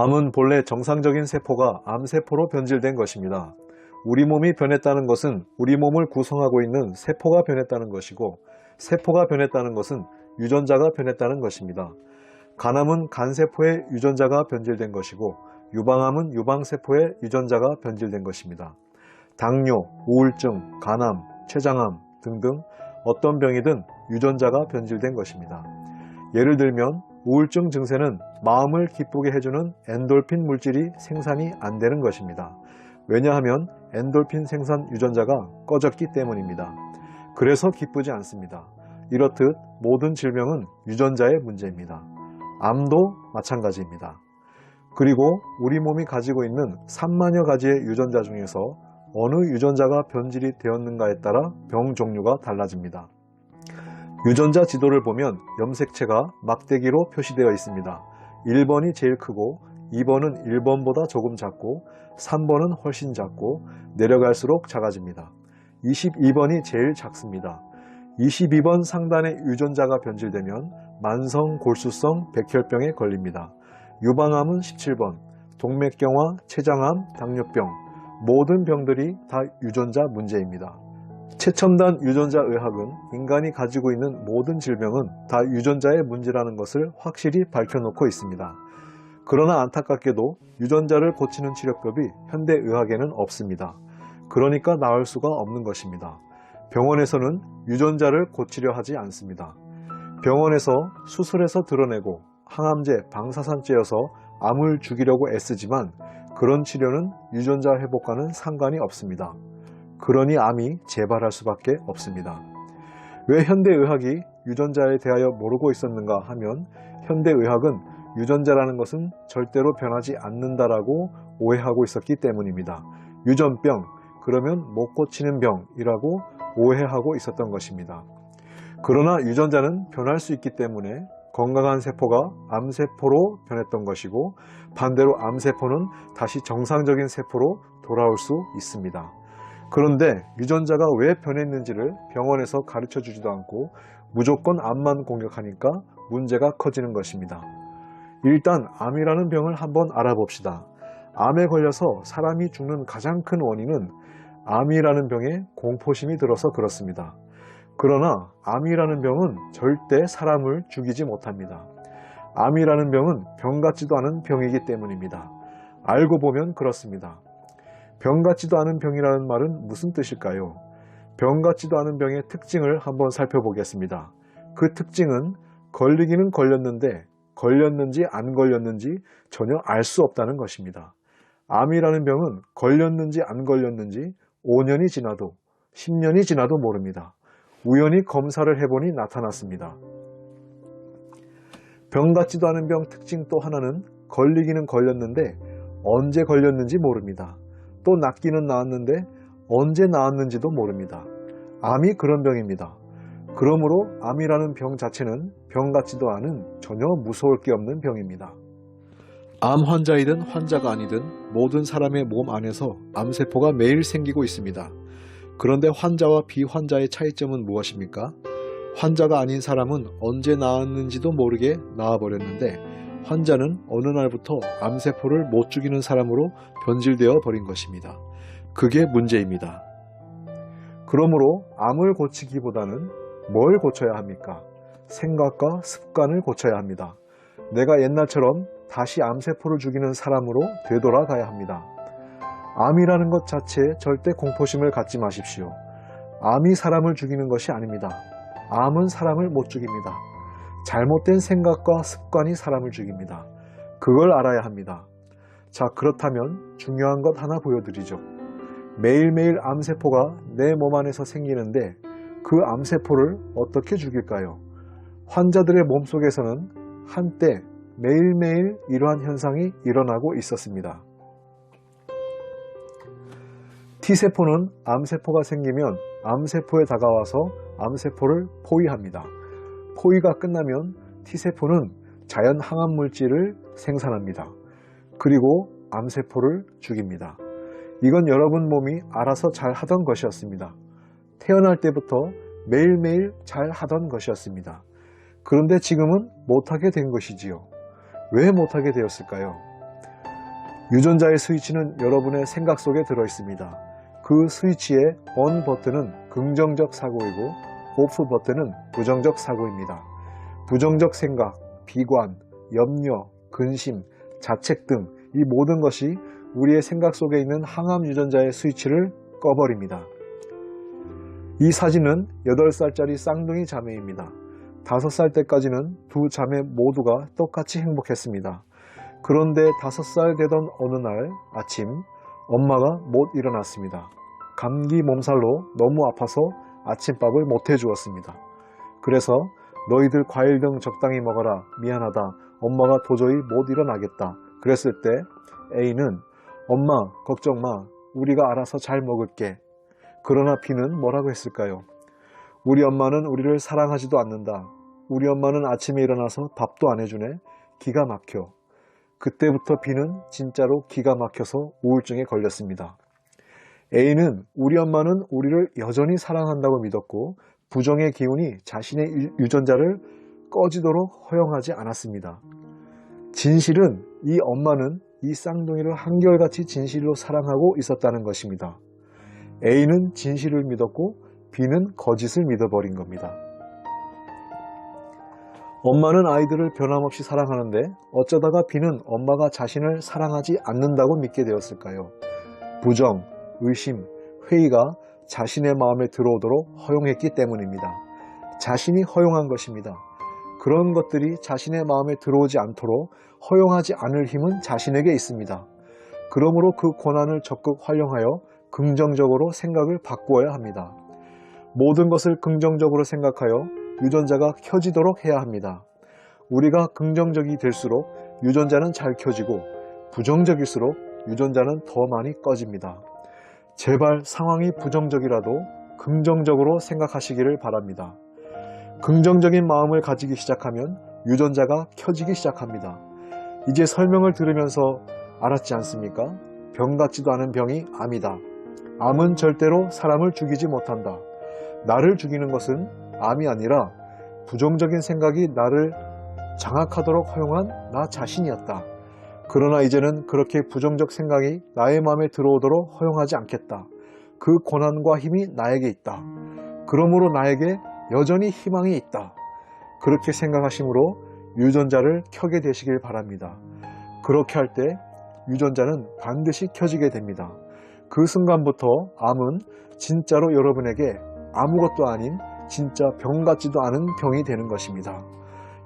암은 본래 정상적인 세포가 암세포로 변질된 것입니다. 우리 몸이 변했다는 것은 우리 몸을 구성하고 있는 세포가 변했다는 것이고, 세포가 변했다는 것은 유전자가 변했다는 것입니다. 간암은 간세포의 유전자가 변질된 것이고, 유방암은 유방세포의 유전자가 변질된 것입니다. 당뇨, 우울증, 간암, 췌장암 등등 어떤 병이든 유전자가 변질된 것입니다. 예를 들면 우울증 증세는 마음을 기쁘게 해주는 엔돌핀 물질이 생산이 안 되는 것입니다. 왜냐하면 엔돌핀 생산 유전자가 꺼졌기 때문입니다. 그래서 기쁘지 않습니다. 이렇듯 모든 질병은 유전자의 문제입니다. 암도 마찬가지입니다. 그리고 우리 몸이 가지고 있는 3만여 가지의 유전자 중에서 어느 유전자가 변질이 되었는가에 따라 병 종류가 달라집니다. 유전자 지도를 보면 염색체가 막대기로 표시되어 있습니다. 1번이 제일 크고 2번은 1번보다 조금 작고 3번은 훨씬 작고 내려갈수록 작아집니다. 22번이 제일 작습니다. 22번 상단의 유전자가 변질되면 만성 골수성 백혈병에 걸립니다. 유방암은 17번, 동맥경화, 췌장암, 당뇨병, 모든 병들이 다 유전자 문제입니다. 최첨단 유전자 의학은 인간이 가지고 있는 모든 질병은 다 유전자의 문제라는 것을 확실히 밝혀놓고 있습니다. 그러나 안타깝게도 유전자를 고치는 치료법이 현대의학에는 없습니다. 그러니까 나을 수가 없는 것입니다. 병원에서는 유전자를 고치려 하지 않습니다. 병원에서 수술해서 드러내고 항암제, 방사선제여서 암을 죽이려고 애쓰지만 그런 치료는 유전자 회복과는 상관이 없습니다. 그러니 암이 재발할 수밖에 없습니다. 왜 현대의학이 유전자에 대하여 모르고 있었는가 하면 현대의학은 유전자라는 것은 절대로 변하지 않는다라고 오해하고 있었기 때문입니다. 유전병, 그러면 못 고치는 병이라고 오해하고 있었던 것입니다. 그러나 유전자는 변할 수 있기 때문에 건강한 세포가 암세포로 변했던 것이고, 반대로 암세포는 다시 정상적인 세포로 돌아올 수 있습니다. 그런데 유전자가 왜 변했는지를 병원에서 가르쳐 주지도 않고 무조건 암만 공격하니까 문제가 커지는 것입니다. 일단 암이라는 병을 한번 알아봅시다. 암에 걸려서 사람이 죽는 가장 큰 원인은 암이라는 병에 공포심이 들어서 그렇습니다. 그러나 암이라는 병은 절대 사람을 죽이지 못합니다. 암이라는 병은 병 같지도 않은 병이기 때문입니다. 알고 보면 그렇습니다. 병 같지도 않은 병이라는 말은 무슨 뜻일까요? 병 같지도 않은 병의 특징을 한번 살펴보겠습니다. 그 특징은 걸리기는 걸렸는데 걸렸는지 안 걸렸는지 전혀 알 수 없다는 것입니다. 암이라는 병은 걸렸는지 안 걸렸는지 5년이 지나도 10년이 지나도 모릅니다. 우연히 검사를 해보니 나타났습니다. 병 같지도 않은 병 특징 또 하나는 걸리기는 걸렸는데 언제 걸렸는지 모릅니다. 또 낫기는 나았는데 언제 나았는지도 모릅니다. 암이 그런 병입니다. 그러므로 암이라는 병 자체는 병 같지도 않은 전혀 무서울 게 없는 병입니다. 암 환자이든 환자가 아니든 모든 사람의 몸 안에서 암세포가 매일 생기고 있습니다. 그런데 환자와 비환자의 차이점은 무엇입니까? 환자가 아닌 사람은 언제 나았는지도 모르게 나아버렸는데 환자는 어느 날부터 암세포를 못 죽이는 사람으로 변질되어 버린 것입니다. 그게 문제입니다. 그러므로 암을 고치기보다는 뭘 고쳐야 합니까? 생각과 습관을 고쳐야 합니다. 내가 옛날처럼 다시 암세포를 죽이는 사람으로 되돌아가야 합니다. 암이라는 것 자체에 절대 공포심을 갖지 마십시오. 암이 사람을 죽이는 것이 아닙니다. 암은 사람을 못 죽입니다. 잘못된 생각과 습관이 사람을 죽입니다. 그걸 알아야 합니다. 자, 그렇다면 중요한 것 하나 보여드리죠. 매일매일 암세포가 내 몸 안에서 생기는데 그 암세포를 어떻게 죽일까요? 환자들의 몸속에서는 한때 매일매일 이러한 현상이 일어나고 있었습니다. T세포는 암세포가 생기면 암세포에 다가와서 암세포를 포위합니다. 포위가 끝나면 T세포는 자연 항암물질을 생산합니다. 그리고 암세포를 죽입니다. 이건 여러분 몸이 알아서 잘 하던 것이었습니다. 태어날 때부터 매일매일 잘 하던 것이었습니다. 그런데 지금은 못하게 된 것이지요. 왜 못하게 되었을까요? 유전자의 스위치는 여러분의 생각 속에 들어있습니다. 그 스위치의 ON 버튼은 긍정적 사고이고 OFF 버튼은 부정적 사고입니다. 부정적 생각, 비관, 염려, 근심, 자책 등 이 모든 것이 우리의 생각 속에 있는 항암 유전자의 스위치를 꺼버립니다. 이 사진은 8살짜리 쌍둥이 자매입니다. 5살 때까지는 두 자매 모두가 똑같이 행복했습니다. 그런데 5살 되던 어느 날 아침 엄마가 못 일어났습니다. 감기 몸살로 너무 아파서 아침밥을 못 해주었습니다. 그래서 너희들 과일 등 적당히 먹어라. 미안하다. 엄마가 도저히 못 일어나겠다. 그랬을 때 A는 엄마 걱정 마. 우리가 알아서 잘 먹을게. 그러나 B는 뭐라고 했을까요? 우리 엄마는 우리를 사랑하지도 않는다. 우리 엄마는 아침에 일어나서 밥도 안 해주네. 기가 막혀. 그때부터 B는 진짜로 기가 막혀서 우울증에 걸렸습니다. A는 우리 엄마는 우리를 여전히 사랑한다고 믿었고 부정의 기운이 자신의 유전자를 꺼지도록 허용하지 않았습니다. 진실은 이 엄마는 이 쌍둥이를 한결같이 진실로 사랑하고 있었다는 것입니다. A는 진실을 믿었고 B는 거짓을 믿어버린 겁니다. 엄마는 아이들을 변함없이 사랑하는데 어쩌다가 B는 엄마가 자신을 사랑하지 않는다고 믿게 되었을까요? 부정, 의심, 회의가 자신의 마음에 들어오도록 허용했기 때문입니다. 자신이 허용한 것입니다. 그런 것들이 자신의 마음에 들어오지 않도록 허용하지 않을 힘은 자신에게 있습니다. 그러므로 그 권한을 적극 활용하여 긍정적으로 생각을 바꾸어야 합니다. 모든 것을 긍정적으로 생각하여 유전자가 켜지도록 해야 합니다. 우리가 긍정적이 될수록 유전자는 잘 켜지고 부정적일수록 유전자는 더 많이 꺼집니다. 제발 상황이 부정적이라도 긍정적으로 생각하시기를 바랍니다. 긍정적인 마음을 가지기 시작하면 유전자가 켜지기 시작합니다. 이제 설명을 들으면서 알았지 않습니까? 병 같지도 않은 병이 암이다. 암은 절대로 사람을 죽이지 못한다. 나를 죽이는 것은 암이 아니라 부정적인 생각이 나를 장악하도록 허용한 나 자신이었다. 그러나 이제는 그렇게 부정적 생각이 나의 마음에 들어오도록 허용하지 않겠다. 그 권한과 힘이 나에게 있다. 그러므로 나에게 여전히 희망이 있다. 그렇게 생각하심으로 유전자를 켜게 되시길 바랍니다. 그렇게 할 때 유전자는 반드시 켜지게 됩니다. 그 순간부터 암은 진짜로 여러분에게 아무것도 아닌 진짜 병 같지도 않은 병이 되는 것입니다.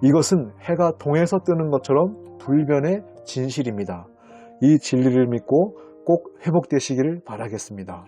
이것은 해가 동에서 뜨는 것처럼 불변의 진실입니다. 이 진리를 믿고 꼭 회복되시기를 바라겠습니다.